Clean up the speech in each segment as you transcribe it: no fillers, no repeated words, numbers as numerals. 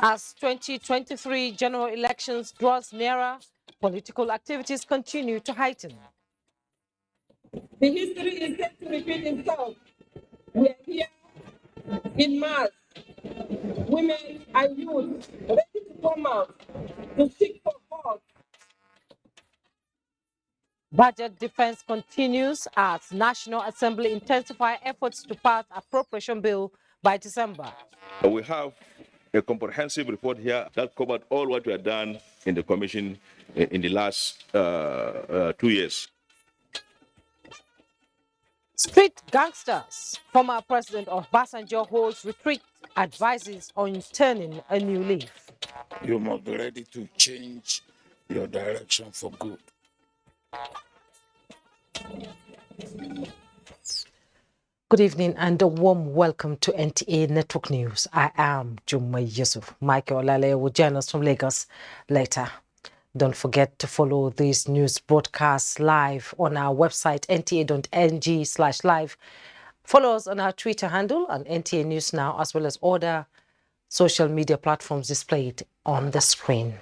As 2023 general elections draws nearer, political activities continue to heighten. The history is set to repeat itself. We are here in mass, women and youth, ready to come out to seek for votes. Budget defense continues as National Assembly intensify efforts to pass appropriation bill by December. We have a comprehensive report here that covered all what we have done in the commission in the last 2 years. Street gangsters. Former President of Obasanjo holds retreat, advises on turning a new leaf. You must be ready to change your direction for good. Good evening and a warm welcome to NTA Network News. I am Jumma Yusuf. Michael Olale will join us from Lagos later. Don't forget to follow these news broadcasts live on our website nta.ng/live. Follow us on our Twitter handle and NTA News Now, as well as other social media platforms displayed on the screen.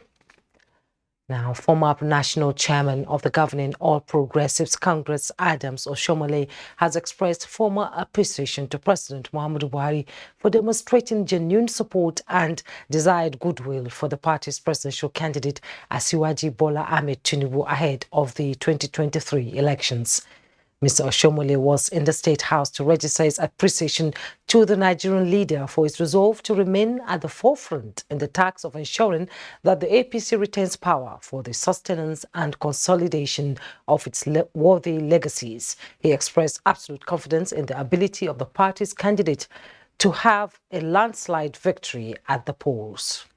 Now, former national chairman of the governing All Progressives Congress, Adams Oshomole, has expressed formal appreciation to President Muhammadu Buhari for demonstrating genuine support and desired goodwill for the party's presidential candidate, Asiwaji Bola Ahmed Tinubu, ahead of the 2023 elections. Mr. Oshomole was in the State House to register his appreciation to the Nigerian leader for his resolve to remain at the forefront in the task of ensuring that the APC retains power for the sustenance and consolidation of its worthy legacies. He expressed absolute confidence in the ability of the party's candidate to have a landslide victory at the polls.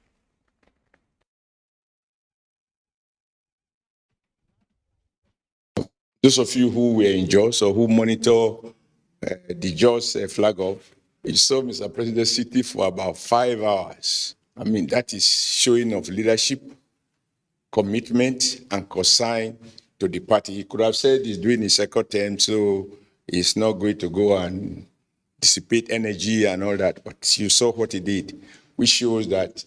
Those of you who were in Jos or who monitor the Jos flag off, you saw Mr. President sitting for about 5 hours. I mean, that is showing of leadership, commitment, and consign to the party. He could have said he's doing his second term, so he's not going to go and dissipate energy and all that. But you saw what he did, which shows that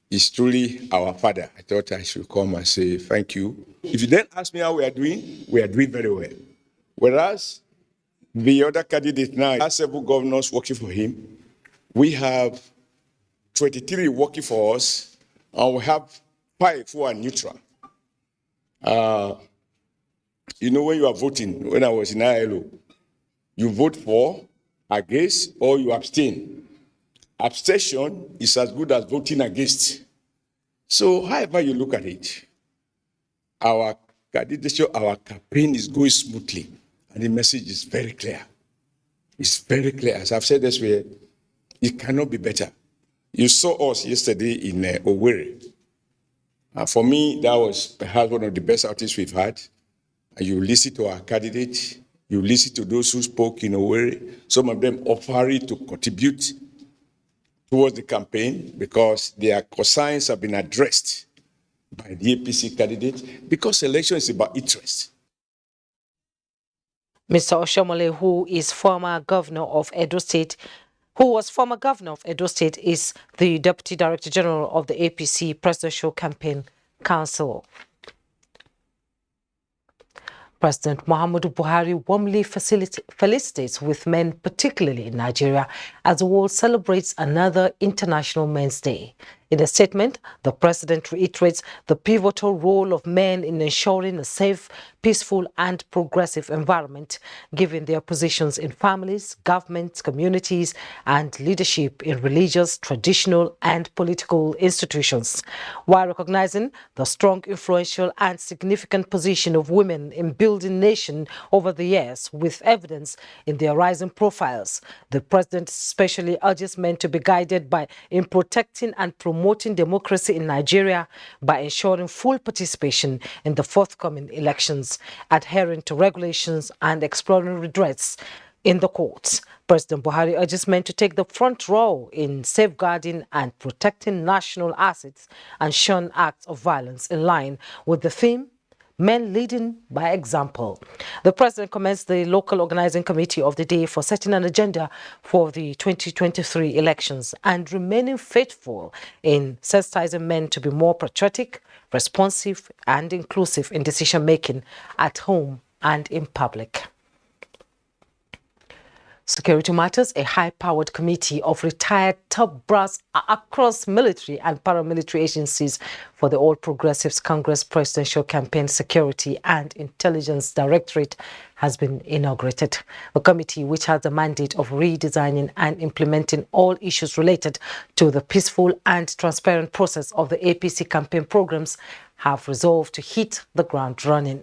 he's truly our father. I thought I should come and say thank you. If you then ask me how we are doing very well. Whereas the other candidate now has several governors working for him. We have 23 working for us, and we have 5 who are neutral. You know, when you are voting, when I was in ILO, you vote for, against, or you abstain. Abstention is as good as voting against. So however you look at it, our candidature, our campaign is going smoothly, and the message is very clear. It's very clear. As I've said this way, it cannot be better. You saw us yesterday in Owerri. For me, that was perhaps one of the best outings we've had. You listen to our candidate, you listen to those who spoke in Owerri, some of them offering to contribute towards the campaign because their concerns have been addressed by the APC candidate, because election is about interest. Mr. Oshomole, who was former governor of Edo State, is the Deputy Director General of the APC Presidential Campaign Council. President Muhammadu Buhari warmly felicitates with men, particularly in Nigeria, as the world celebrates another International Men's Day. In a statement, the president reiterates the pivotal role of men in ensuring a safe, peaceful and progressive environment, given their positions in families, governments, communities and leadership in religious, traditional and political institutions, while recognizing the strong, influential and significant position of women in building nation over the years, with evidence in their rising profiles. The president especially urges men to be guided in protecting and promoting democracy in Nigeria by ensuring full participation in the forthcoming elections, adhering to regulations and exploring redress in the courts. President Buhari urges men to take the front row in safeguarding and protecting national assets and shun acts of violence in line with the theme, men leading by example. The president commends the local organizing committee of the day for setting an agenda for the 2023 elections and remaining faithful in sensitizing men to be more patriotic, responsive, and inclusive in decision-making at home and in public. Security Matters, a high-powered committee of retired top brass across military and paramilitary agencies for the All Progressives Congress Presidential Campaign Security and Intelligence Directorate has been inaugurated. The committee, which has the mandate of redesigning and implementing all issues related to the peaceful and transparent process of the APC campaign programs, have resolved to hit the ground running.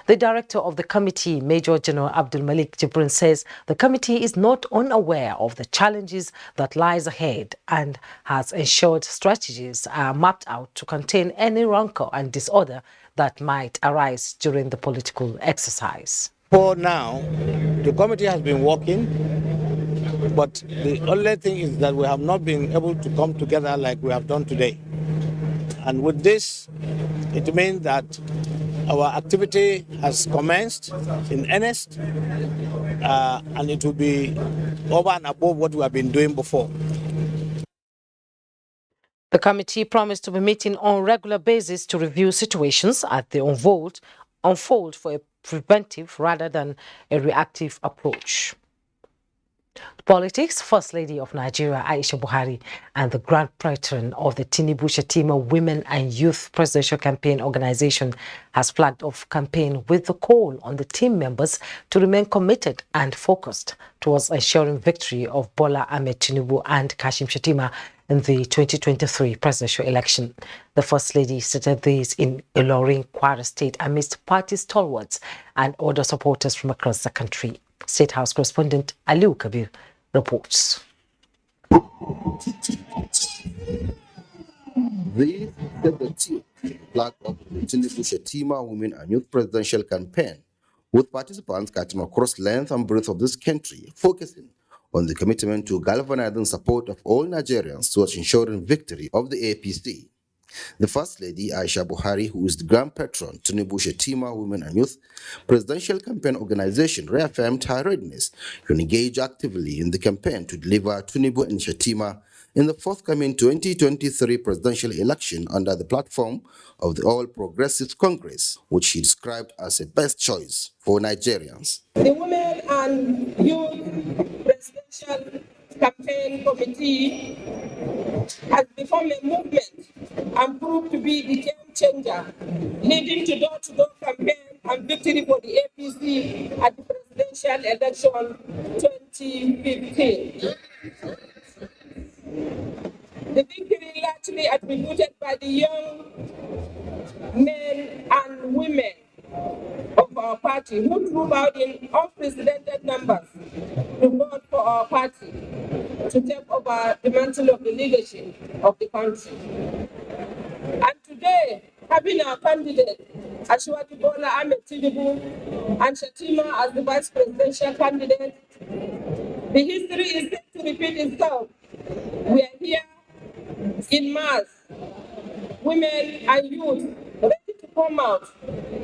The director of the committee, Major General Abdul Malik Jibrin, says the committee is not unaware of the challenges that lies ahead and has ensured strategies are mapped out to contain any rancor and disorder that might arise during the political exercise. For now, the committee has been working, but the only thing is that we have not been able to come together like we have done today. And with this, it means that our activity has commenced in earnest, and it will be over and above what we have been doing before. The committee promised to be meeting on a regular basis to review situations as they unfold for a preventive rather than a reactive approach. Politics, First Lady of Nigeria, Aisha Buhari, and the Grand Patron of the Tinubu Shetima Women and Youth Presidential Campaign Organization has flagged off campaign with the call on the team members to remain committed and focused towards ensuring victory of Bola Ahmed Tinubu and Kashim Shetima in the 2023 presidential election. The First Lady stated this in Ilorin, Kwara State, amidst party stalwarts and other supporters from across the country. State House correspondent Aliu Kabir reports. This set the team flag of the Tinubu Shetima Women and Youth Presidential Campaign, with participants cutting across length and breadth of this country, focusing on the commitment to galvanizing support of all Nigerians towards ensuring victory of the APC. The First Lady, Aisha Buhari, who is the Grand Patron, Tinubu Shetima Women and Youth Presidential Campaign Organization, reaffirmed her readiness to engage actively in the campaign to deliver Tinubu and Shetima in the forthcoming 2023 presidential election under the platform of the All Progressives Congress, which she described as a best choice for Nigerians. The Women and Youth Presidential Campaign Committee has become a movement and proved to be the game changer, leading to door-to-door campaign and victory for the APC at the presidential election 2015. The victory largely attributed by the young men and women of our party who trooped out in unprecedented numbers to vote for our party to take over the mantle of the leadership of the country. And today, having our candidate, Ashwati Bola Ahmed Tinubu, and Shetima as the vice presidential candidate, the history is set to repeat itself. We are here in mass, women and youth, ready to come out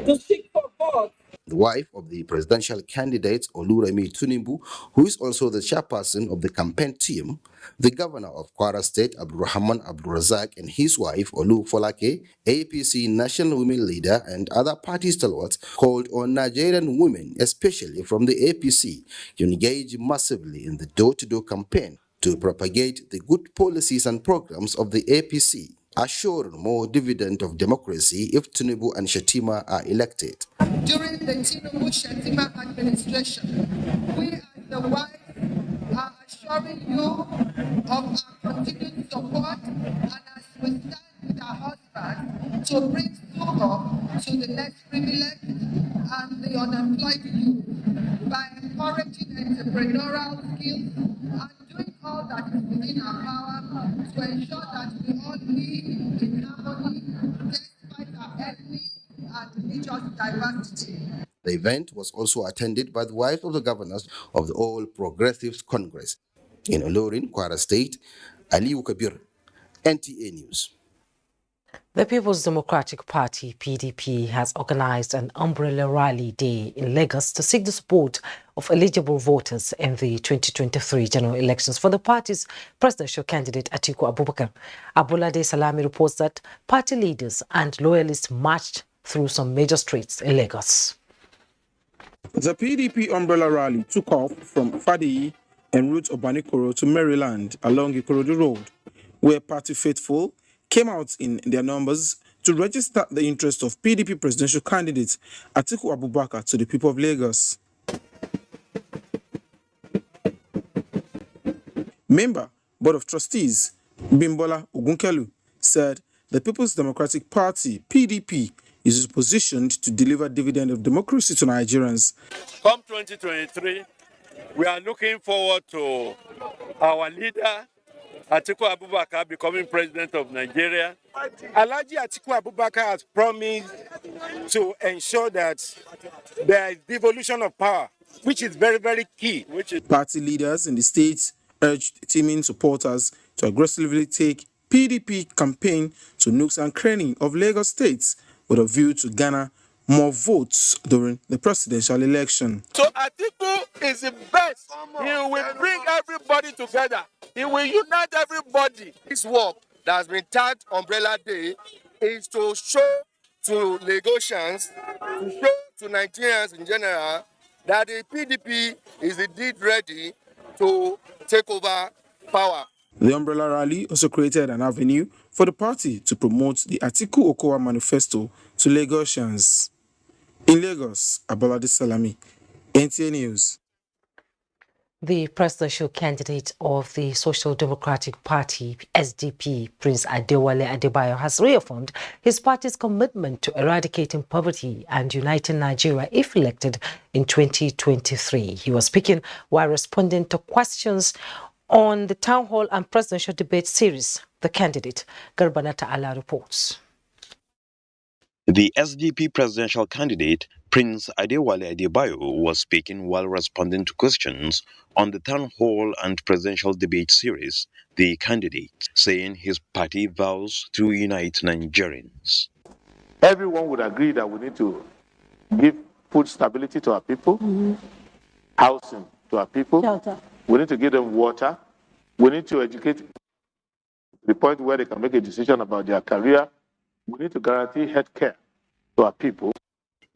to seek for votes. The wife of the presidential candidate, Oluremi Tinubu, who is also the chairperson of the campaign team, the governor of Kwara State, Abdulrahman Abdulrazak, and his wife, Olu Folake, APC national women leader, and other party stalwarts, called on Nigerian women, especially from the APC, to engage massively in the door-to-door campaign to propagate the good policies and programs of the APC, assuring more dividend of democracy if Tinubu and Shetima are elected. During the Tinubu-Shetima administration, we as the wives are assuring you of our continued support, and as we stand with our husbands to bring succor to the less privileged and the unemployed youth by encouraging entrepreneurial skills and doing all that is within our power to ensure that we all live in harmony despite our ethnic and religious diversity. The event was also attended by the wives of the governors of the All Progressives Congress. In Ilorin, Kwara State, Aliu Kabir, NTA News. The People's Democratic Party, PDP, has organized an umbrella rally day in Lagos to seek the support of eligible voters in the 2023 general elections for the party's presidential candidate Atiku Abubakar. Abolade Salami reports that party leaders and loyalists marched through some major streets in Lagos. The PDP umbrella rally took off from Fadi en route of Banikoro to Maryland along Ikorodu Road, where party faithful came out in their numbers to register the interest of PDP presidential candidate Atiku Abubakar to the people of Lagos. Member, Board of Trustees, Bimbola Ogunkelu, said the People's Democratic Party, PDP, is positioned to deliver dividend of democracy to Nigerians. Come 2023, we are looking forward to our leader, Atiku Abubakar, becoming president of Nigeria. Alhaji Atiku Abubakar has promised to ensure that there is devolution of power, which is very, very key. Party leaders in the states urged teaming supporters to aggressively take PDP campaign to nooks and crannies of Lagos State with a view to garner more votes during the presidential election. So Atiku is the best. He will bring everybody together. He will unite everybody. This work that has been tagged Umbrella Day is to show to Lagosians, to show to Nigerians in general, that the PDP is indeed ready to take over power. The umbrella rally also created an avenue for the party to promote the Atiku Okowa manifesto to Lagosians. In Lagos, Abolade Salami, NTA News. The presidential candidate of the Social Democratic Party, SDP, Prince Adewale Adebayo, has reaffirmed his party's commitment to eradicating poverty and uniting Nigeria if elected in 2023. He was speaking while responding to questions on the town hall and presidential debate series. The candidate, Garbanata Allah, reports. The SDP presidential candidate, Prince Adewale Adebayo, was speaking while responding to questions on the town hall and presidential debate series. The candidate saying his party vows to unite Nigerians. Everyone would agree that we need to give food stability to our people, housing to our people. Shelter. We need to give them water. We need to educate to the point where they can make a decision about their career. We need to guarantee health care to our people.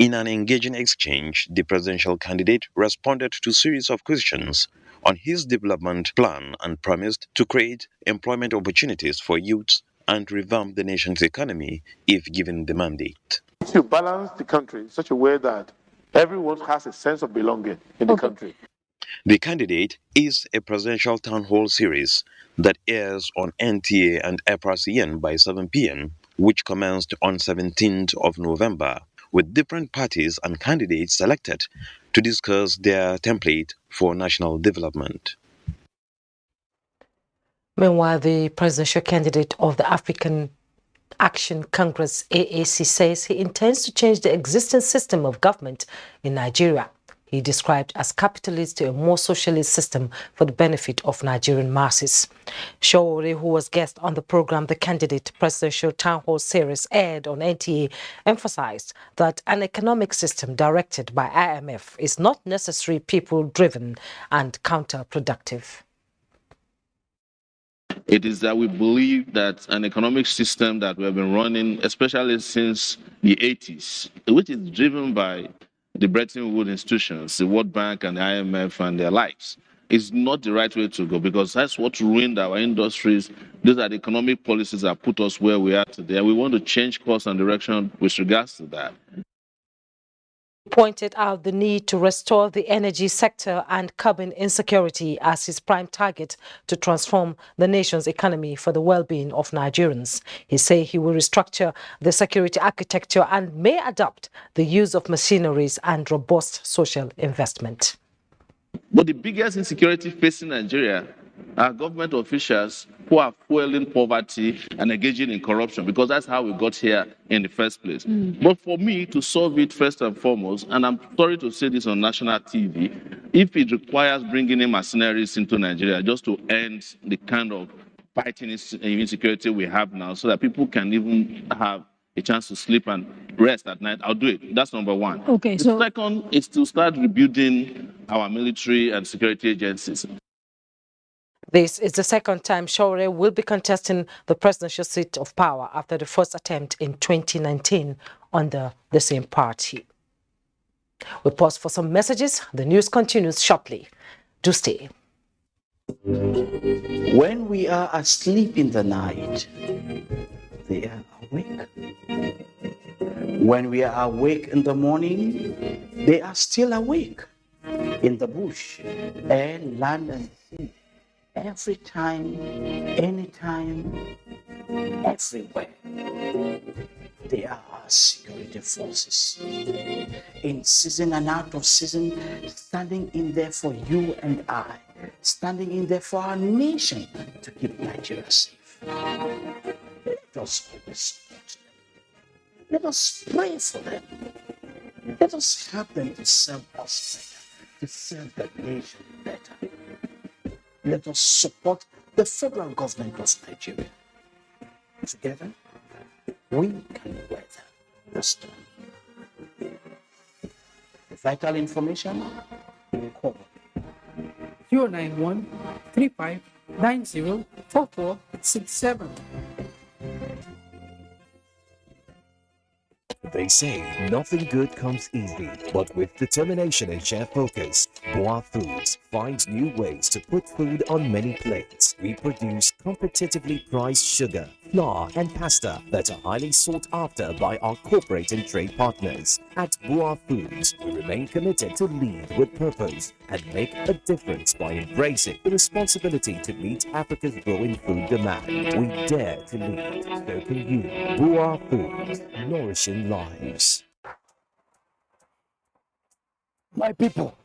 In an engaging exchange, the presidential candidate responded to a series of questions on his development plan and promised to create employment opportunities for youths and revamp the nation's economy if given the mandate. To balance the country in such a way that everyone has a sense of belonging in the country. The candidate is a presidential town hall series that airs on NTA and FRCN by 7 p.m., which commenced on 17th of November, with different parties and candidates selected to discuss their template for national development. Meanwhile, the presidential candidate of the African Action Congress, AAC, says he intends to change the existing system of government in Nigeria. He described as capitalist to a more socialist system for the benefit of Nigerian masses. Shawore, who was guest on the program The Candidate Presidential Town Hall Series aired on NTA, emphasized that an economic system directed by IMF is not necessarily people-driven and counterproductive. It is that we believe that an economic system that we have been running, especially since the 80s, which is driven by the Bretton Woods institutions, the World Bank and the IMF and their likes, is not the right way to go, because that's what ruined our industries. Those are the economic policies that put us where we are today. And we want to change course and direction with regards to that. Pointed out the need to restore the energy sector and carbon insecurity as his prime target to transform the nation's economy for the well-being of Nigerians. He said he will restructure the security architecture and may adopt the use of machineries and robust social investment. But the biggest insecurity facing Nigeria are government officials who are fueling poverty and engaging in corruption, because that's how we got here in the first place. But for me to solve it first and foremost, and I'm sorry to say this on national TV, if it requires bringing in mercenaries into Nigeria just to end the kind of fighting insecurity we have now so that people can even have a chance to sleep and rest at night, I'll do it. That's number one. Okay, The so second is to start rebuilding our military and security agencies. This is the second time Showore will be contesting the presidential seat of power after the first attempt in 2019 under the same party. We pause for some messages. The news continues shortly. Do stay. When we are asleep in the night, they are awake. When we are awake in the morning, they are still awake. In the bush, air, land, and sea. Every time, anytime, everywhere. They are our security forces. In season and out of season, standing in there for you and I. Standing in there for our nation to keep Nigeria safe. Let us always support them. Let us pray for them. Let us help them to serve us better, to serve the nation better. Let us support the federal government of Nigeria. Together, we can weather the storm. Vital information, call 091 35 90 4467. They say nothing good comes easy, but with determination and sheer focus, Boa Foods finds new ways to put food on many plates. We produce competitively priced sugar, flour, and pasta that are highly sought after by our corporate and trade partners. At Boa Foods, we remain committed to lead with purpose and make a difference by embracing the responsibility to meet Africa's growing food demand. We dare to lead, so can you. Boa Foods, nourishing lives. My people,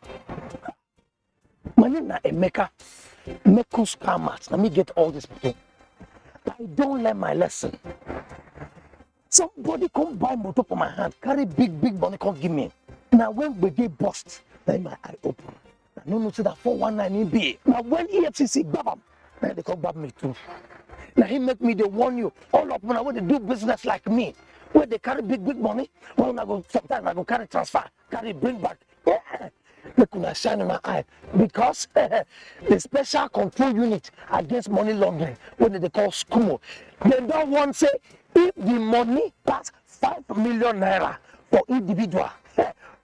my name is Emeka. Mekus Kamat. Let me get all this people. I don't learn my lesson. Somebody come buy motor for my hand, carry big money, come give me. Now when we get bust, then my eye open. I no see that 419 be. Now when EFCC grab them, then they come grab me too. Now he make me they warn you. All of them when they do business like me, where they carry big money, when I go sometimes I go carry transfer, carry bring back. Yeah. They could shine in my eye because the special control unit against money laundering, what they call SCUMO, they don't want to say if the money pass 5 million naira for individual,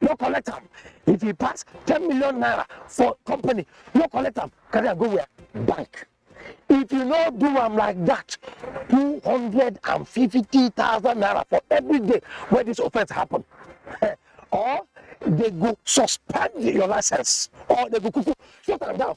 no collect them. If it pass 10 million naira for company, no collect them. Can I go where? Bank. If you not do them like that, 250,000 naira for every day where this offense happen. Or they go suspend your license, or they go shut them down.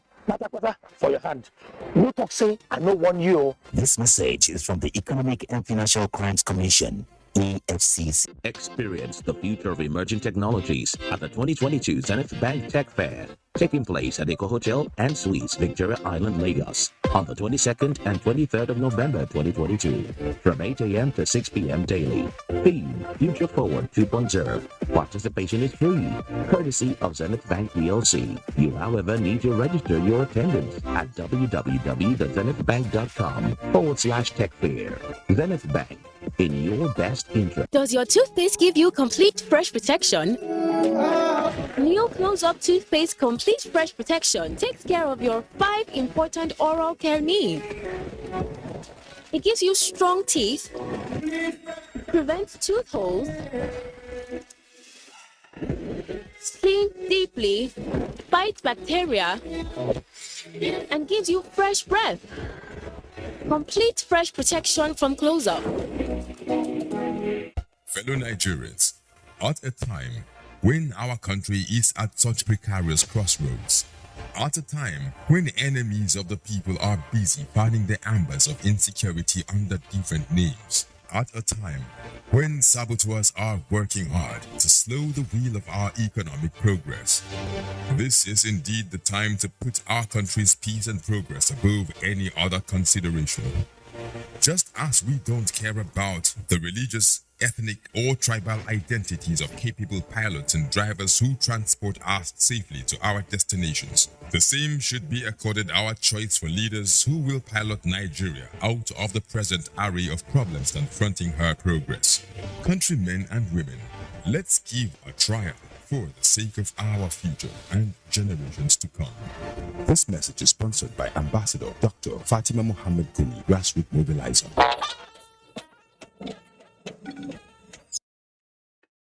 For your hand. No talk say, I know one you. This message is from the Economic and Financial Crimes Commission, EFCC. Experience the future of emerging technologies at the 2022 Zenith Bank Tech Fair, taking place at Eco Hotel and Suites, Victoria Island, Lagos, on the 22nd and 23rd of November 2022, from 8 a.m. to 6 p.m. daily. Theme, Future Forward 2.0. Participation is free, courtesy of Zenith Bank PLC. You, however, need to register your attendance at www.zenithbank.com/tech fair. Zenith Bank, in your best interest. Does your toothpaste give you complete fresh protection? New Close-Up Toothpaste Complete Fresh Protection takes care of your 5 important oral care needs. It gives you strong teeth, prevents tooth holes, cleans deeply, fights bacteria, and gives you fresh breath. Complete fresh protection from Close-Up. Fellow Nigerians, at a time when our country is at such precarious crossroads, at a time when the enemies of the people are busy fighting the embers of insecurity under different names, at a time when saboteurs are working hard to slow the wheel of our economic progress, this is indeed the time to put our country's peace and progress above any other consideration. Just as we don't care about the religious, ethnic, or tribal identities of capable pilots and drivers who transport us safely to our destinations, the same should be accorded our choice for leaders who will pilot Nigeria out of the present array of problems confronting her progress. Countrymen and women, let's give a trial for the sake of our future and generations to come. This message is sponsored by Ambassador Dr. Fatima Mohammed Gumi, Grassroots Mobilizer.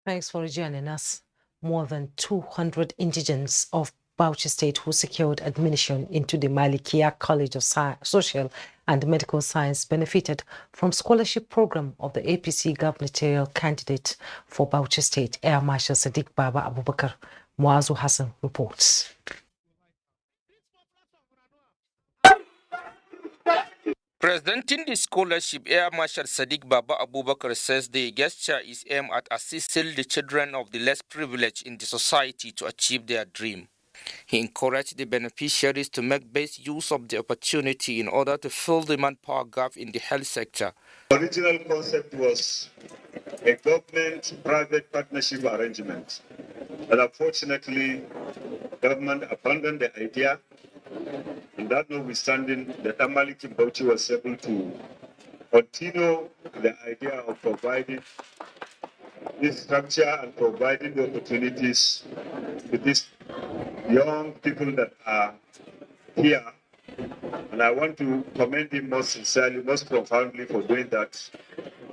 Thanks for joining us. More than 200 indigents of Bauchi State who secured admission into the Malikia College of Social and Medical Science benefited from scholarship program of the APC gubernatorial candidate for Bauchi State, Air Marshal Sadiq Baba Abubakar. Muazu Hassan reports. Presenting the scholarship, Air Marshal Sadiq Baba Abubakar says the gesture is aimed at assisting the children of the less privileged in the society to achieve their dream. He encouraged the beneficiaries to make best use of the opportunity in order to fill the manpower gap in the health sector. The original concept was a government-private partnership arrangement, but unfortunately, government abandoned the idea, and that notwithstanding, the Tamaliki Bauchi was able to continue the idea of providing this structure and providing the opportunities to these young people that are here. And I want to commend him most sincerely, most profoundly for doing that.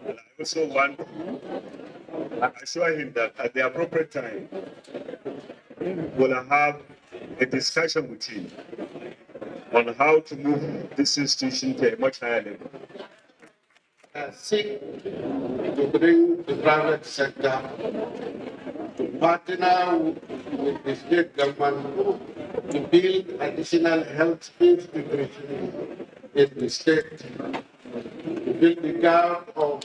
And I also want to assure him that at the appropriate time, we'll have a discussion with him on how to move this institution to a much higher level. Seek to bring the private sector to partner with the state government to build additional health institutions in the state, to fill the gap of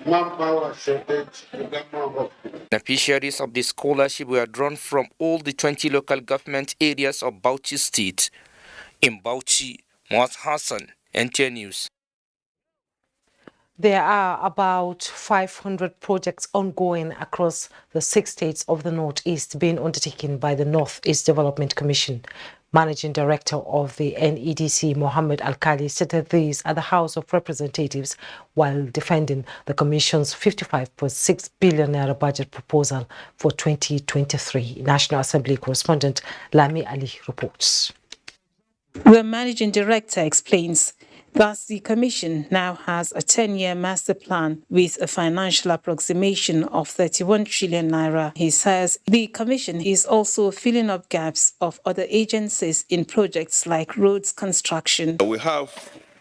manpower shortage to government. Beneficiaries of the scholarship were drawn from all the 20 local government areas of Bauchi State. In Bauchi, Muaz Hassan, NTA News. There are about 500 projects ongoing across the 6 states of the Northeast being undertaken by the Northeast Development Commission. Managing Director of the NEDC, Mohammed Alkali, said these at the House of Representatives while defending the Commission's 55.6 billion naira budget proposal for 2023. National Assembly correspondent Lami Ali reports. The Managing Director explains that the Commission now has a 10-year master plan with a financial approximation of 31 trillion naira. He says the Commission is also filling up gaps of other agencies in projects like roads construction. We have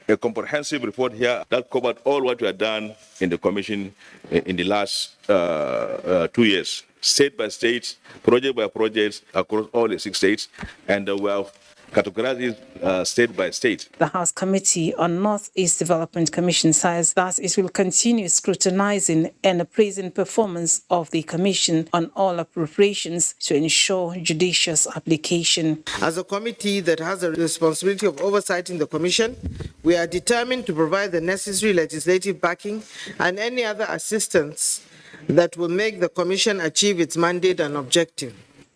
a comprehensive report here that covered all what we have done in the Commission in the last 2 years, state by state, project by project, across all the 6 states, and we have categorized state by state. The House Committee on Northeast Development Commission says that it will continue scrutinizing and appraising performance of the Commission on all appropriations to ensure judicious application. As a committee that has a responsibility of oversight in the Commission, we are determined to provide the necessary legislative backing and any other assistance that will make the Commission achieve its mandate and objective.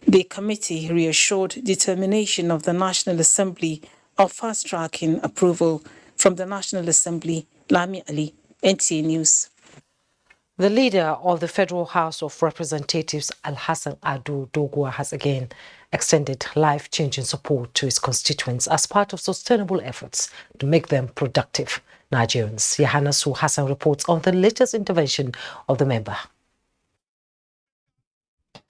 The committee reassured determination of the National Assembly of fast-tracking approval. From the National Assembly, Lami Ali, NTA News. The leader of the Federal House of Representatives, Alhassan Ado Dogwa, has again extended life-changing support to his constituents as part of sustainable efforts to make them productive Nigerians. Yahana Su Hassan reports on the latest intervention of the member.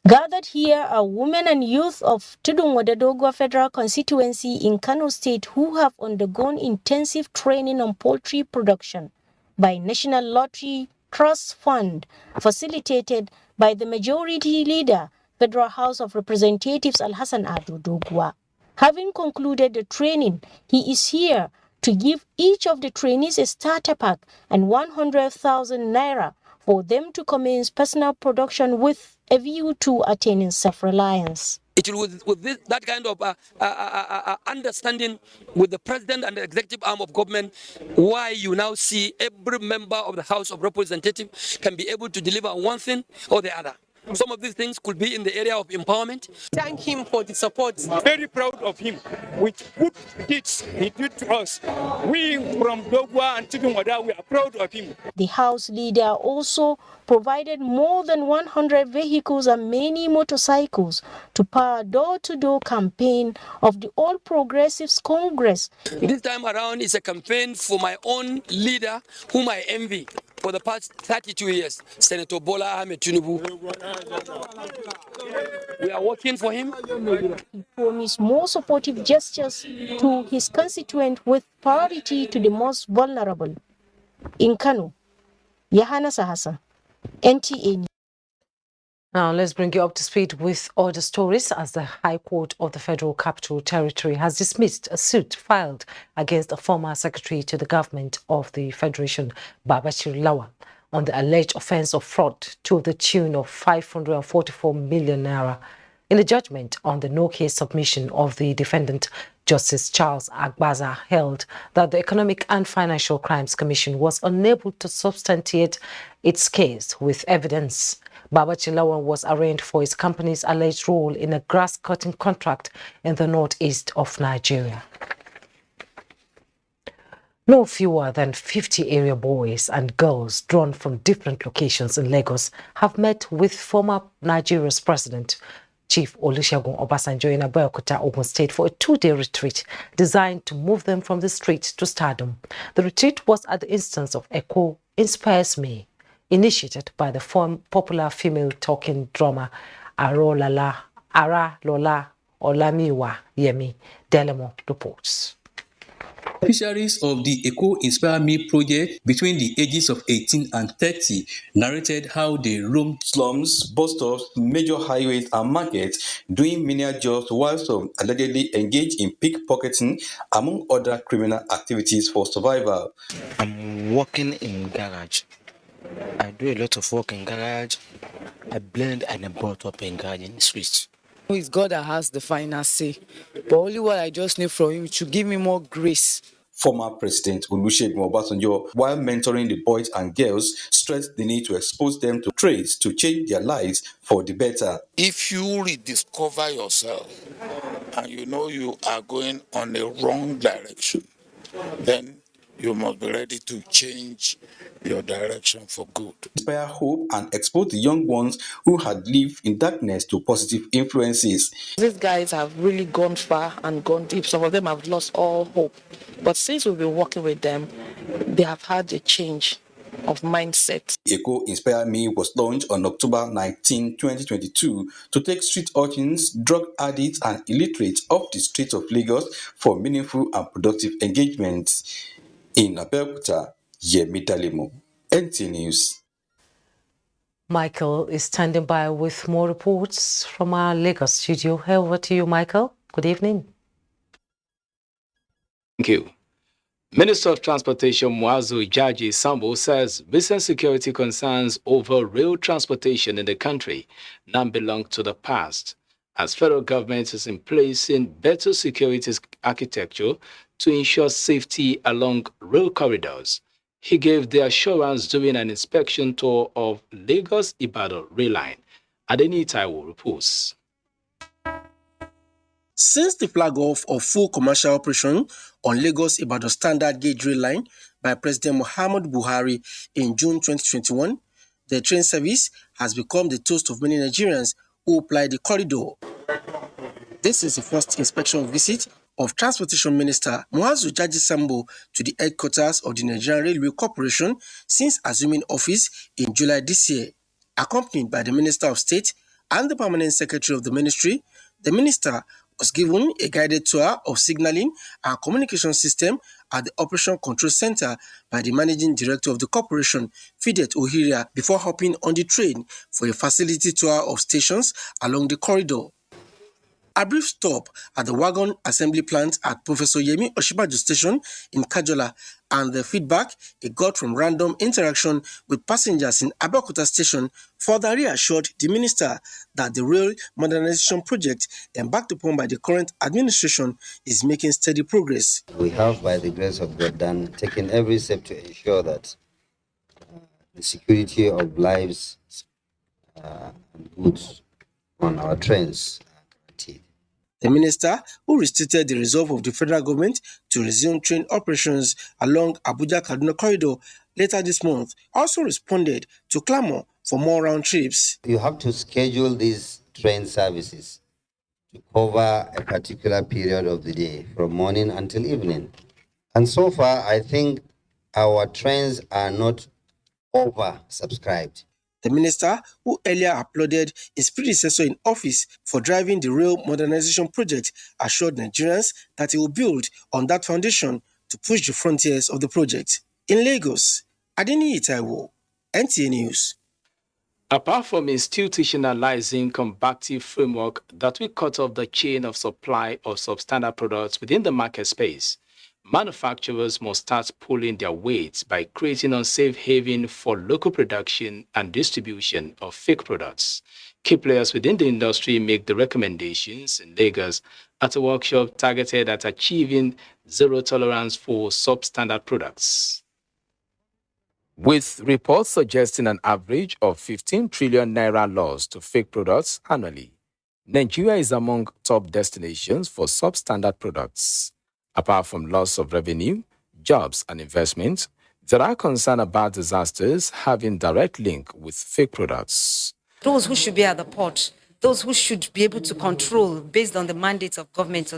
Gathered here are women and youth of Tudun-Wadadogwa Federal Constituency in Kano State who have undergone intensive training on poultry production by National Lottery Trust Fund, facilitated by the Majority Leader, Federal House of Representatives Alhassan Ado Dogwa. Having concluded the training, he is here to give each of the trainees a starter pack and 100,000 naira for them to commence personal production with a view to attaining self-reliance. It will, with that kind of understanding with the president and the executive arm of government, why you now see every member of the House of Representatives can be able to deliver one thing or the other. Some of these things could be in the area of empowerment. Thank him for the support. Very proud of him with good deeds he did to us. We from Dogwa and Chikinwada, we are proud of him. The House leader also provided more than 100 vehicles and many motorcycles to power door-to-door campaign of the All Progressives Congress. This time around is a campaign for my own leader, whom I envy for the past 32 years, Senator Bola Ahmed Tinubu. We are working for him. He promised more supportive gestures to his constituent with priority to the most vulnerable. In Kano, Yahana Sahasa, NTA. Now, let's bring you up to speed with other stories as the High Court of the Federal Capital Territory has dismissed a suit filed against a former secretary to the government of the Federation, Babachir Lawal, on the alleged offense of fraud to the tune of 544 million naira. In a judgment on the no-case submission of the defendant, Justice Charles Agbaza held that the Economic and Financial Crimes Commission was unable to substantiate its case with evidence. Babachir Lawal was arraigned for his company's alleged role in a grass-cutting contract in the northeast of Nigeria. No fewer than 50 area boys and girls drawn from different locations in Lagos have met with former Nigeria's president, Chief Olusegun Obasanjo, in Abuja, Ogun State, for a two-day retreat designed to move them from the street to stardom. The retreat was at the instance of Echo Inspires Me, initiated by the popular female talking drummer Ara Lola Olamiwa Yemi. Delemo reports. Beneficiaries of the Eco Inspire Me project between the ages of 18 and 30 narrated how they roamed slums, bus stops, major highways and markets doing menial jobs while some allegedly engaged in pickpocketing among other criminal activities for survival. I'm working in garage. I do a lot of work in garage. I blend and I brought up in garage in the streets. It's God that has the final say, but only what I just need from him to give me more grace. Former President Olusegun Obasanjo, while mentoring the boys and girls, stressed the need to expose them to trades to change their lives for the better. If you rediscover yourself and you know you are going on a wrong direction, then you must be ready to change your direction for good. Inspire hope and expose the young ones who had lived in darkness to positive influences. These guys have really gone far and gone deep. Some of them have lost all hope. But since we've been working with them, they have had a change of mindset. Eco Inspire Me was launched on October 19, 2022 to take street urchins, drug addicts and illiterates off the streets of Lagos for meaningful and productive engagements. In Abuja, Yemi Dalemo, NT News. Michael is standing by with more reports from our Lagos studio. Over to you, Michael. Good evening. Thank you. Minister of Transportation Muazu Jaji Sambo says recent security concerns over rail transportation in the country now belong to the past, as federal government is in place in better security architecture to ensure safety along rail corridors. He gave the assurance during an inspection tour of Lagos-Ibadan rail line. Adeni Taiwo reports. Since the flag off of full commercial operation on Lagos-Ibadan standard gauge rail line by President Muhammadu Buhari in June 2021, the train service has become the toast of many Nigerians who apply the corridor. This is the first inspection visit of Transportation Minister Muazu Jaji Sambo to the headquarters of the Nigerian Railway Corporation since assuming office in July this year. Accompanied by the Minister of State and the Permanent Secretary of the Ministry, the Minister was given a guided tour of signaling and communication system at the Operation Control Center by the Managing Director of the corporation, Fidet Ohiria, before hopping on the train for a facility tour of stations along the corridor. A brief stop at the wagon assembly plant at Professor Yemi Oshibaju Station in Kajola and the feedback he got from random interaction with passengers in Abeokuta Station further reassured the minister that the rail modernization project embarked upon by the current administration is making steady progress. We have, by the grace of God, taken every step to ensure that the security of lives and goods on our trains are guaranteed. The minister, who restated the resolve of the federal government to resume train operations along Abuja-Kaduna corridor later this month, also responded to clamor for more round trips. You have to schedule these train services to cover a particular period of the day, from morning until evening. And so far, I think our trains are not oversubscribed. The minister, who earlier applauded his predecessor in office for driving the rail modernization project, assured Nigerians that he will build on that foundation to push the frontiers of the project. In Lagos, Adeniyi Taiwo, NTA News. Apart from institutionalizing combative framework that will cut off the chain of supply of substandard products within the market space, manufacturers must start pulling their weight by creating unsafe haven for local production and distribution of fake products. Key players within the industry make the recommendations in Lagos at a workshop targeted at achieving zero tolerance for substandard products. With reports suggesting an average of 15 trillion naira loss to fake products annually, Nigeria is among top destinations for substandard products. Apart from loss of revenue, jobs, and investment, there are concerns about disasters having direct link with fake products. Those who should be at the port, those who should be able to control based on the mandates of government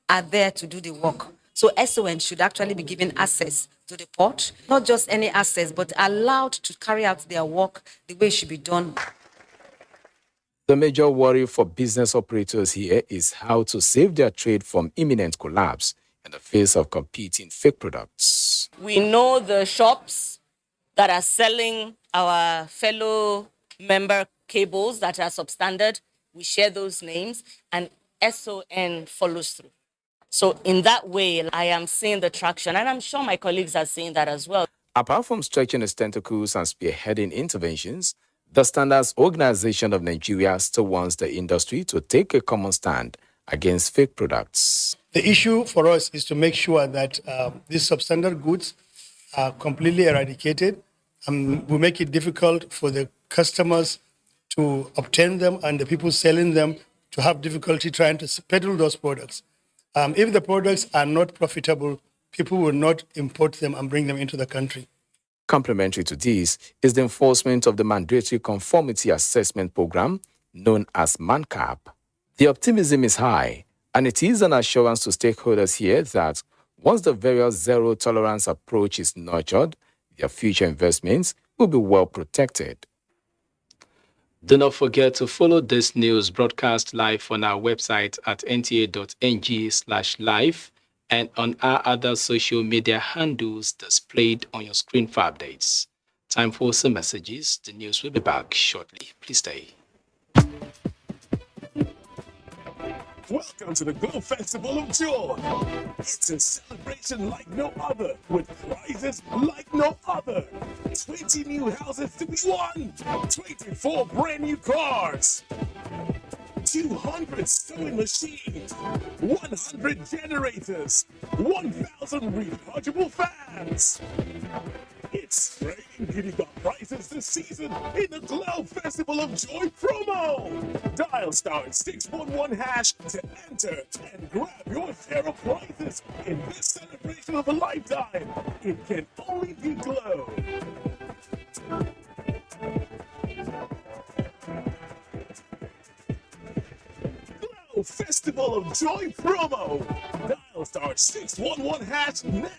are there to do the work. So SON should actually be given access to the port, not just any access, but allowed to carry out their work the way it should be done. The major worry for business operators here is how to save their trade from imminent collapse in the face of competing fake products. We know the shops that are selling our fellow member cables that are substandard. We share those names and SON follows through. So in that way, I am seeing the traction, and I'm sure my colleagues are seeing that as well. Apart from stretching its tentacles and spearheading interventions, the Standards Organization of Nigeria still wants the industry to take a common stand against fake products. The issue for us is to make sure that these substandard goods are completely eradicated, and we make it difficult for the customers to obtain them and the people selling them to have difficulty trying to peddle those products. If the products are not profitable, people will not import them and bring them into the country. Complementary to this is the enforcement of the Mandatory Conformity Assessment Program, known as MANCAP. The optimism is high, and it is an assurance to stakeholders here that once the various zero-tolerance approach is nurtured, their future investments will be well protected. Do not forget to follow this news broadcast live on our website at nta.ng/live and on our other social media handles displayed on your screen for updates. Time for some messages. The news will be back shortly. Please stay. Welcome to the Glow Festival of Joy. It's a celebration like no other, with prizes like no other. 20 new houses to be won, 24 brand new cars, 200 sewing machines, 100 generators, 1,000 rechargeable fans. It's great and Giddy got prizes this season in the Glow Festival of Joy promo. Dial *611# to enter and grab your share of prizes in this celebration of a lifetime. It can only be Glow. Glow Festival of Joy promo. Dial *611# now.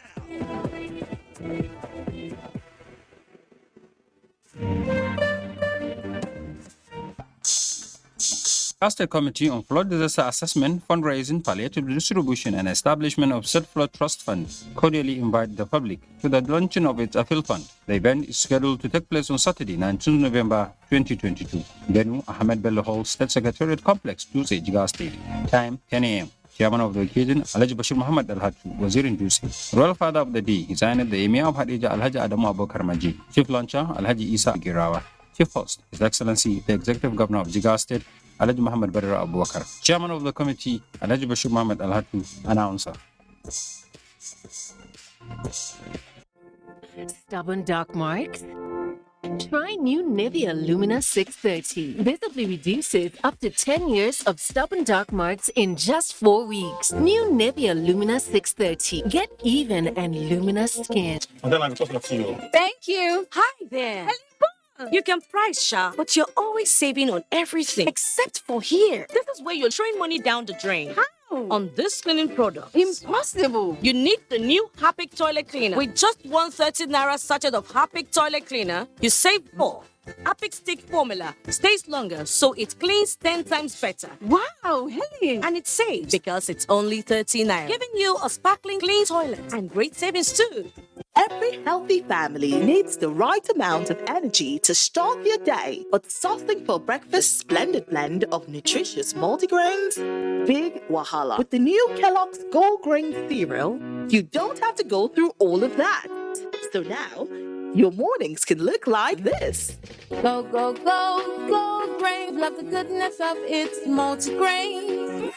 A state committee on flood disaster assessment, fundraising, palliative distribution, and establishment of said flood trust fund cordially invite the public to the launching of its appeal fund. The event is scheduled to take place on Saturday, 19 November 2022. Venue, Ahmed Bello Hall, State Secretariat Complex, Dutse, Jigawa State. Time, 10 a.m. Chairman of the occasion, Alhaji Bashir Muhammad Al-Hatu, Wazir in Dutse. Royal Father of the Day, His Highness the Emir of Hadija Alhaji Adamu Abubakar Maji. Chief Launcher, Alhaji Isa Girawa. Chief Host, His Excellency, the Executive Governor of Jigawa State, Alhaji Muhammad Badr Abubakar. Chairman of the committee, Alhaji Bashir Muhammad Al-Hatu. Announcer. Stubborn dark marks? Try new Nivea Lumina 630. Visibly reduces up to 10 years of stubborn dark marks in just 4 weeks. New Nivea Lumina 630. Get even and luminous skin. Thank you. Hi there. You can price shop, but you're always saving on everything except for here. This is where you're throwing money down the drain. How? On this cleaning product. Impossible. You need the new Harpic toilet cleaner. With just 130 naira sachet of Harpic toilet cleaner, you save more. Harpic stick formula stays longer, so it cleans 10 times better. Wow, Helen! And it's safe because it's only 30 naira, giving you a sparkling clean toilet and great savings too. Every healthy family needs the right amount of energy to start their day, but sourcing for breakfast splendid blend of nutritious multigrains? Big wahala. With the new Kellogg's Gold Grain cereal, you don't have to go through all of that. So now, your mornings can look like this. Go, go, go, Gold Grain. Love the goodness of its multigrain.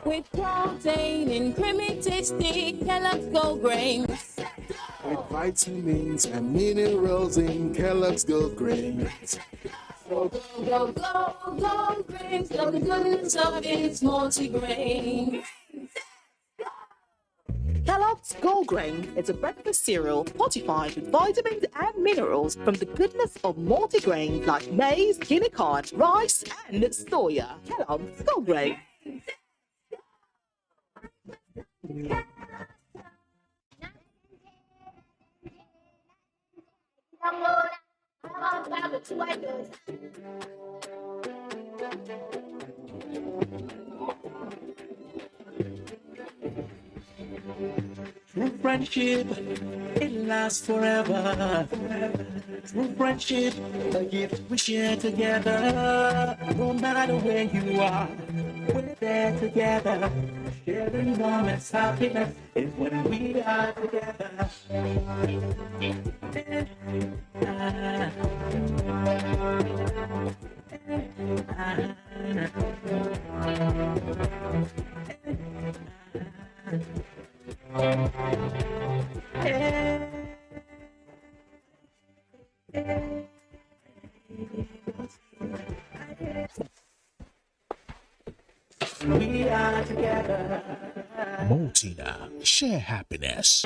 With protein and creamy tasty Kellogg's Gold Grain. With vitamins and minerals in Kellogg's Gold Grain. Go, go, go, go, Gold Grain. Love the goodness of its multigrain. Kellogg's Gold Grain is a breakfast cereal fortified with vitamins and minerals from the goodness of multigrains like maize, guinea corn, rice, and soya. Kellogg's Gold Grain. True friendship, it lasts forever. True friendship, a gift we share together. No matter where you are, we're there together. Sharing moments, happiness is when we are together. We are together. Multina, share happiness.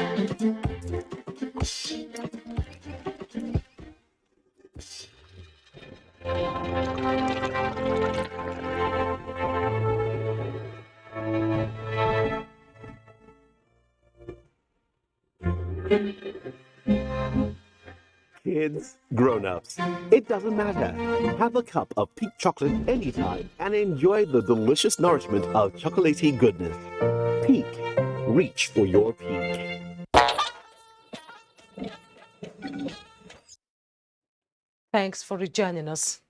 Kids, grown-ups, it doesn't matter. Have a cup of peak chocolate anytime and enjoy the delicious nourishment of chocolatey goodness. Peak. Reach for your peak. Thanks for rejoining us.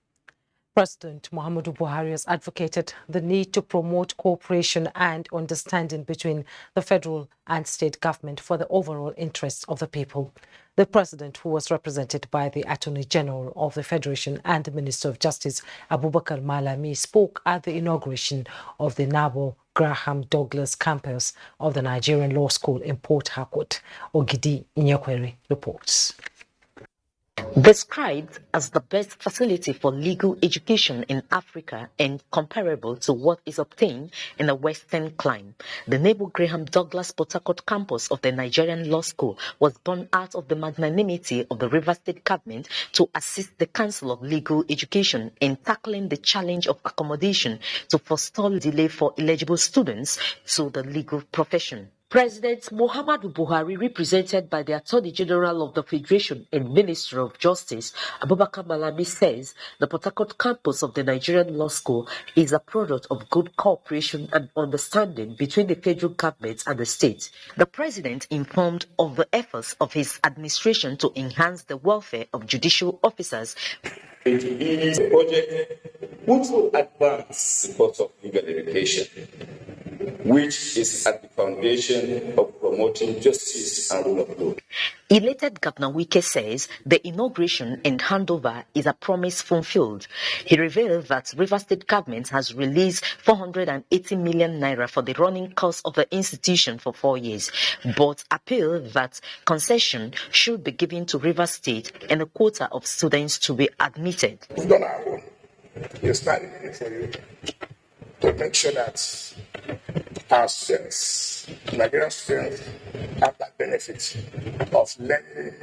President Muhammadu Buhari has advocated the need to promote cooperation and understanding between the federal and state government for the overall interests of the people. The president, who was represented by the Attorney General of the Federation and the Minister of Justice, Abubakar Malami, spoke at the inauguration of the Nabo Graham Douglas campus of the Nigerian Law School in Port Harcourt. Ogidi Inyekwere reports. Described as the best facility for legal education in Africa and comparable to what is obtained in the Western clime, the Nebo Graham Douglas Port Harcourt campus of the Nigerian Law School was born out of the magnanimity of the River State government to assist the Council of Legal Education in tackling the challenge of accommodation to forestall delay for eligible students to the legal profession. President Muhammadu Buhari, represented by the Attorney General of the Federation and Minister of Justice, Abubakar Malami, says the Port Harcourt campus of the Nigerian Law School is a product of good cooperation and understanding between the federal government and the state. The president informed of the efforts of his administration to enhance the welfare of judicial officers. It is a project which will advance the course of legal education, which is at the foundation of promoting justice and rule of law. Elated Governor Wike says the inauguration and handover is a promise fulfilled. He revealed that Rivers State government has released 480 million naira for the running cost of the institution for 4 years, but appealed that concession should be given to Rivers State and a quota of students to be admitted. We've done our own. We're starting it for you to make sure that our students, Nigerian students, have that benefit of learning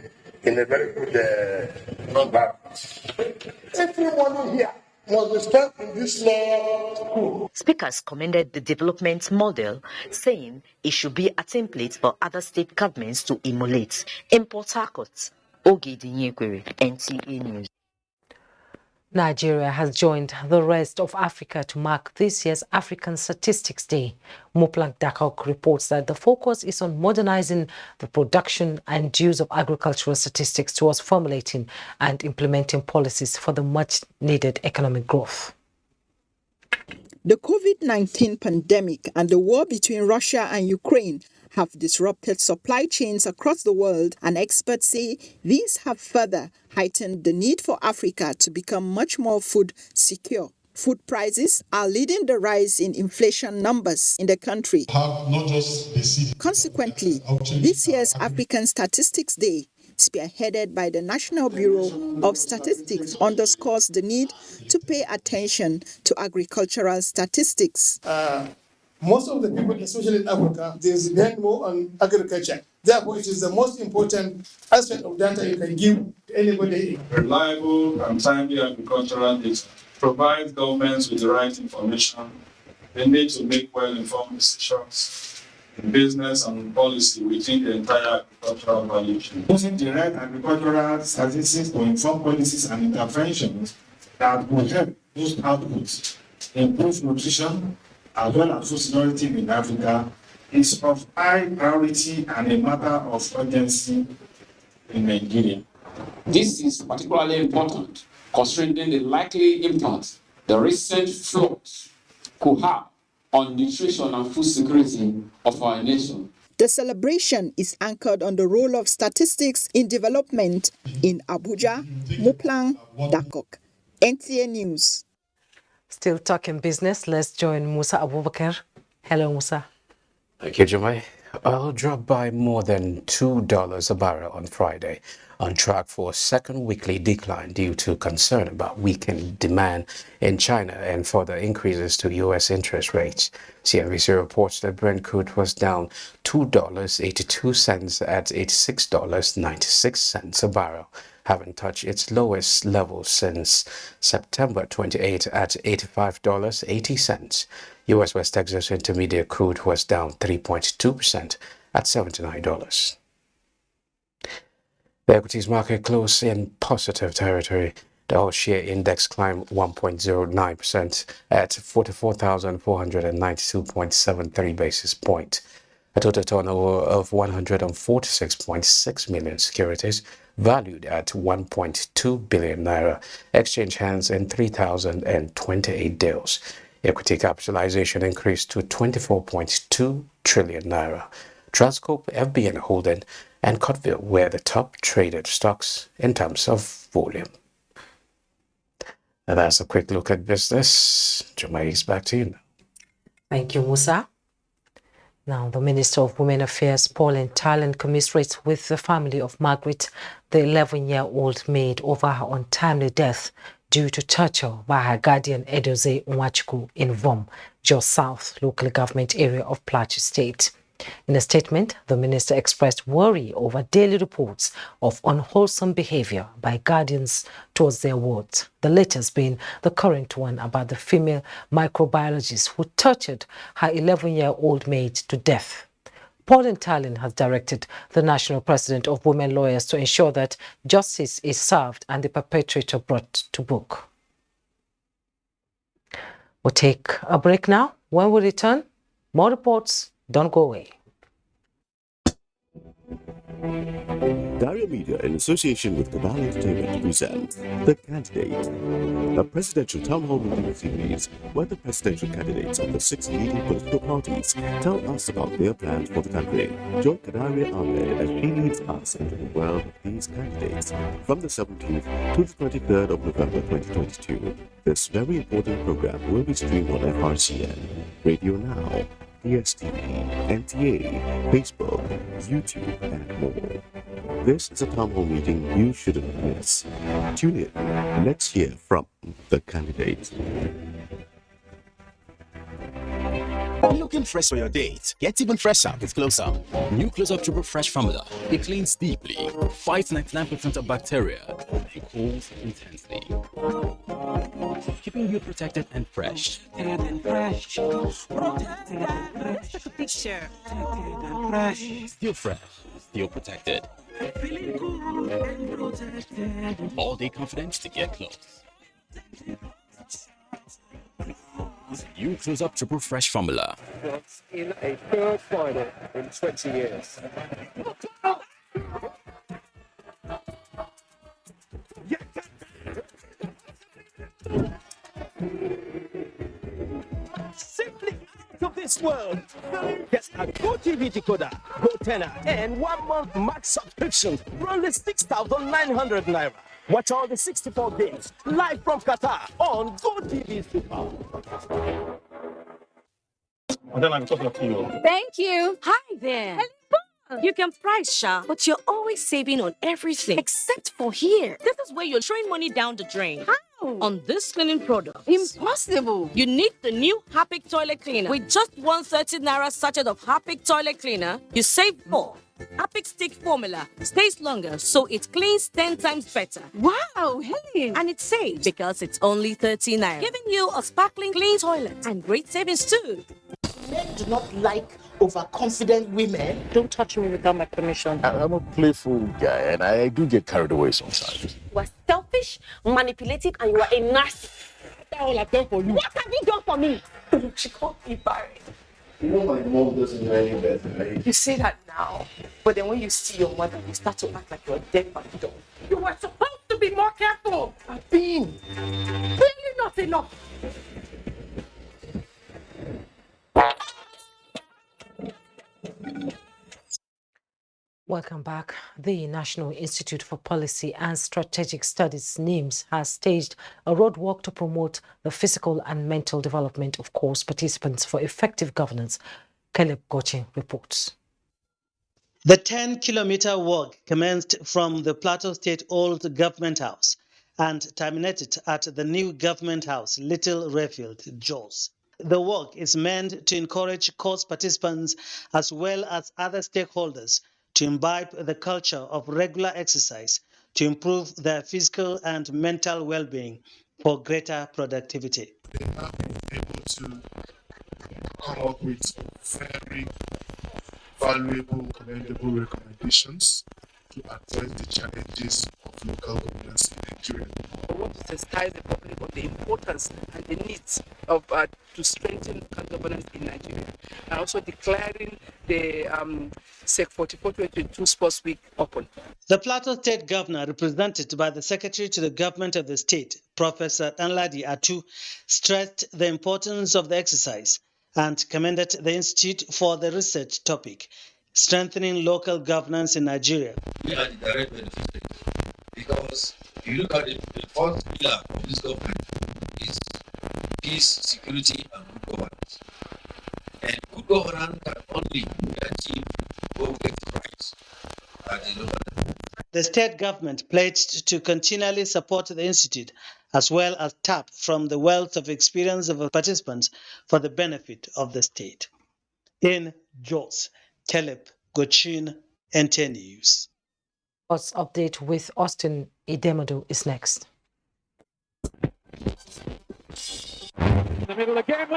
in a very good environment. Everyone here must be spent in this law school. Speakers commended the development model, saying it should be a template for other state governments to emulate. In Port Harcourt, Ogidi Nyekwere, NTA News. Nigeria has joined the rest of Africa to mark this year's African Statistics Day. Moplank Dakok reports that the focus is on modernizing the production and use of agricultural statistics towards formulating and implementing policies for the much-needed economic growth. The COVID-19 pandemic and the war between Russia and Ukraine have disrupted supply chains across the world, and experts say these have further heightened the need for Africa to become much more food secure. Food prices are leading the rise in inflation numbers in the country. Consequently, this year's African Statistics Day, spearheaded by the National Bureau of Statistics, underscores the need to pay attention to agricultural statistics. Most of the people, especially in Africa, they depend more on agriculture. Therefore, it is the most important aspect of data you can give to anybody. Reliable and timely agricultural data provides governments with the right information they need to make well-informed decisions in business and policy within the entire agricultural value chain. Using the right agricultural statistics to inform policies and interventions that will help boost outputs, improve nutrition, as well as food security in Africa, is of high priority and a matter of urgency in Nigeria. This is particularly important considering the likely impact the recent floods could have on nutrition and food security of our nation. The celebration is anchored on the role of statistics in development in Abuja, Moplang, Dakok. NTA News. Still talking business, let's join Musa Abubakar. Hello, Musa. Thank you, Jumai. Oil dropped by more than $2 a barrel on Friday, on track for a second weekly decline due to concern about weakened demand in China and further increases to U.S. interest rates. CNBC reports that Brent crude was down $2.82 at $86.96 a barrel, having touched its lowest level since September 28 at $85.80. U.S. West Texas Intermediate crude was down 3.2% at $79. The equities market closed in positive territory. The all-share index climbed 1.09% at 44,492.73 basis points. A total turnover of 146.6 million securities valued at 1.2 billion naira exchanged hands in 3,028 deals. Equity capitalization increased to 24.2 trillion naira. Transcorp, FBN Holding, and Cotville were the top traded stocks in terms of volume. And that's a quick look at business. Jumai, back to you now. Thank you, Musa. Now, the Minister of Women Affairs, Pauline Talent, commiserates with the family of Margaret, the 11-year-old maid, over her untimely death due to torture by her guardian Edoze Nwachukwu in Vom, Jos South local government area of Plateau State. In a statement, the minister expressed worry over daily reports of unwholesome behavior by guardians towards their wards, the latest being the current one about the female microbiologist who tortured her 11-year-old maid to death. Pauline Tallinn has directed the National President of Women Lawyers to ensure that justice is served and the perpetrator brought to book. We'll take a break now. When we return, more reports. Don't go away. Daria Media, in association with Cabal Entertainment, presents The Candidate, a presidential town hall meeting series where the presidential candidates of the 6 leading political parties tell us about their plans for the country. Join Kadaria Ahmed as she leads us into the world of these candidates from the 17th to the 23rd of November 2022. This very important program will be streamed on FRCN, Radio Now, DSTV, NTA, Facebook, YouTube, and more. This is a town hall meeting you shouldn't miss. Tune in. Let's hear from the candidates. Looking fresh for your date? Get even fresher with Close Up. New Close Up Triple Fresh formula. It cleans deeply, fights 99% of bacteria, and cools intensely. Keeping you protected and fresh. Protected and fresh. Protected and fresh. Take a picture. Protected and fresh. Still fresh, still protected. Feeling cool and protected. All day confidence to get close. New Close Up Triple Fresh formula. That's in a third final in 20 years. Simply out of this world. Get a GoTV decoder, GoTenna, and 1 month max subscription for only 6,900 naira. Watch all the 64 games live from Qatar on GoTV Super. Thank you. Hi there. You can price shop, but you're always saving on everything except for here. This is where you're throwing money down the drain. How? On this cleaning product. Impossible. You need the new Harpic toilet cleaner. With just 130 naira sachet of Harpic toilet cleaner, you save more. Harpic stick formula stays longer, so it cleans 10 times better. Wow, Helen! And it's safe because it's only 30 naira, giving you a sparkling clean toilet and great savings too. Men do not like overconfident women. Don't touch me without my permission. I'm a playful guy and I do get carried away sometimes. You are selfish, manipulative, and you are a narcissist. That's all I've done for you. What have you done for me? She called me Barry. You know my mom doesn't know any better, right? You say that now, but then when you see your mother, you start to act like you're a dead man dog. You were supposed to be more careful. I've been. Clearly not enough. Welcome back. The National Institute for Policy and Strategic Studies, NIMS, has staged a roadwalk to promote the physical and mental development of course participants for effective governance. Caleb Gochin reports. The 10-kilometer walk commenced from the Plateau State Old Government House and terminated at the new Government House, Little Rayfield, Jos. The walk is meant to encourage course participants as well as other stakeholders to imbibe the culture of regular exercise to improve their physical and mental well-being for greater productivity. They have been able to come up with very valuable, commendable recommendations to address the challenges of local governance in Nigeria. I want to sensitize the public on the importance and the needs of to strengthen local governance in Nigeria, and also declaring the SEC 4422 Sports Week open. The Plateau State Governor, represented by the Secretary to the Government of the State, Professor Danladi Atu, stressed the importance of the exercise and commended the Institute for the research topic, strengthening local governance in Nigeria. We are the direct beneficiaries because if you look at it, the first pillar of this government is peace, security, and good governance. And good governance can only be achieved when we get rights at the local level. The state government pledged to continually support the Institute as well as tap from the wealth of experience of participants for the benefit of the state. In Jos, Caleb Gochin, NTN News. Sports update with Austin Idemodu is next. In the middle again,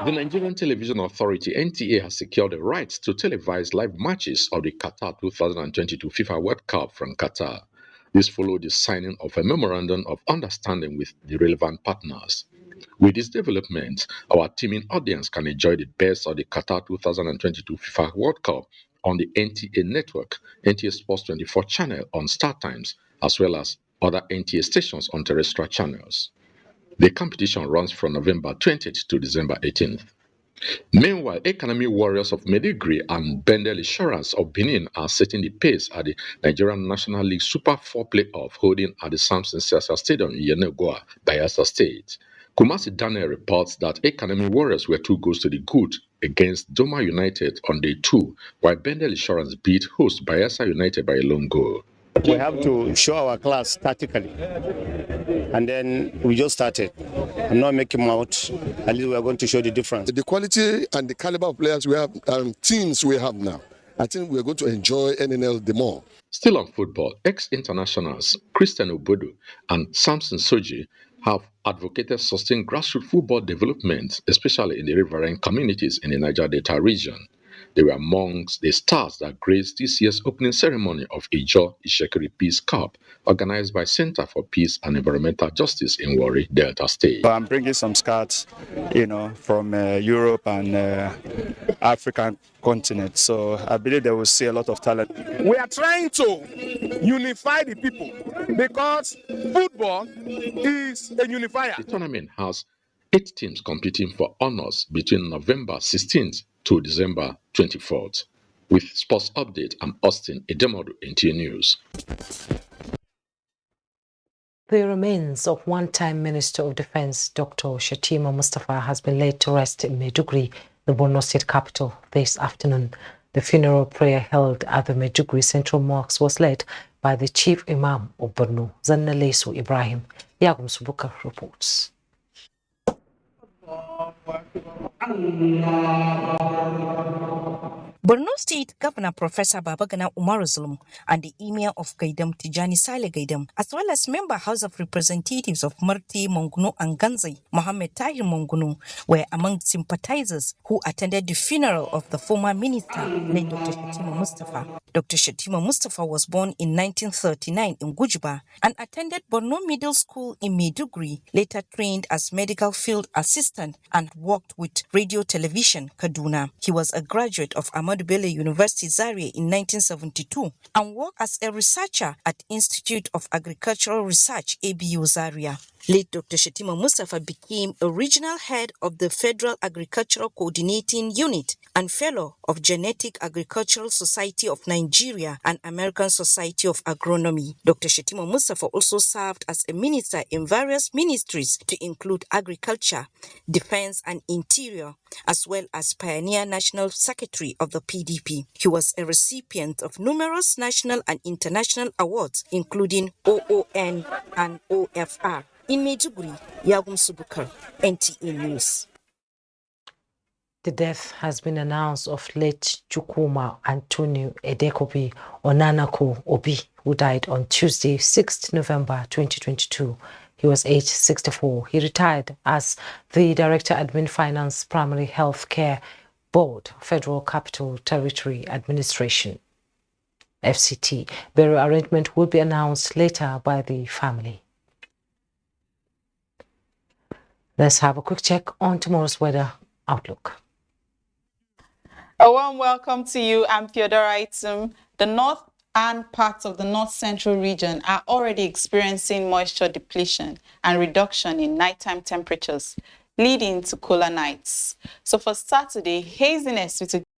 The Nigerian Television Authority (NTA) has secured the rights to televise live matches of the Qatar 2022 FIFA World Cup from Qatar. This followed the signing of a memorandum of understanding with the relevant partners. With this development, our teaming audience can enjoy the best of the Qatar 2022 FIFA World Cup on the NTA network, NTA Sports 24 channel on Star Times, as well as other NTA stations on terrestrial channels. The competition runs from November 20th to December 18th. Meanwhile, Economy Warriors of Medigri and Bendel Insurance of Benin are setting the pace at the Nigerian National League Super 4 playoff holding at the Samson Sessa Stadium in Yenagoa, Bayelsa State. Kumasi Daniel reports that Economy Warriors were 2 goals to the good against Doma United on day 2, while Bendel Insurance beat host Bayelsa United by a lone goal. We have to show our class tactically, and then we just started. I'm not making out. At least we are going to show the difference. The quality and the caliber of players we have and teams we have now, I think we're going to enjoy NNL the more. Still on football, ex-internationals Christian Obodo and Samson Soji have advocated sustained grassroots football development, especially in the riverine communities in the Niger Delta region. They were amongst the stars that graced this year's opening ceremony of Ijo Ishekiri Peace Cup, organized by Center for Peace and Environmental Justice in Warri, Delta State. I'm bringing some scouts, from Europe and African continent. So I believe they will see a lot of talent. We are trying to unify the people because football is a unifier. The tournament has 8 teams competing for honors between November 16th to December 24th. With Sports Update, I'm Austin Edemodu, NTA News. The remains of one-time Minister of Defense Dr. Shatima Mustafa has been laid to rest in Maiduguri, the Borno State capital, this afternoon. The funeral prayer held at the Maiduguri Central Mosque was led by the Chief Imam of Borno, Zanna Lesu Ibrahim. Yagum Subukar reports. Borno State Governor Professor Babagana Umaru Zulum and the Emir of Gaidam Tijani Sale Gaidam, as well as member House of Representatives of Marti, Monguno and Ganzai, Mohammed Tahir Monguno, were among sympathizers who attended the funeral of the former minister, named Dr. Shatima Mustafa. Dr. Shatima Mustafa was born in 1939 in Gujiba and attended Borno Middle School in Maiduguri, later trained as medical field assistant and worked with Radio Television Kaduna. He was a graduate of Ahmadu Bello University Zaria in 1972 and worked as a researcher at Institute of Agricultural Research ABU Zaria. Late Dr. Shatima Mustafa became a regional head of the Federal Agricultural Coordinating Unit and fellow of Genetic Agricultural Society of Nigeria and American Society of Agronomy. Dr. Shatima Mustafa also served as a minister in various ministries to include Agriculture, Defense and Interior, as well as Pioneer National Secretary of the PDP. He was a recipient of numerous national and international awards, including OON and OFR. In Maiduguri, Yagum Subukar, NTA News. The death has been announced of late Chukwuma Antonio Edekobi Onanako Obi, who died on Tuesday, 6th November 2022. He was aged 64. He retired as the Director Admin Finance Primary Health Care Board, Federal Capital Territory Administration, FCT. Burial arrangement will be announced later by the family. Let's have a quick check on tomorrow's weather outlook. A warm welcome to you. I'm Theodora Itum. The north and parts of the north-central region are already experiencing moisture depletion and reduction in nighttime temperatures, leading to cooler nights. So for Saturday, haziness with a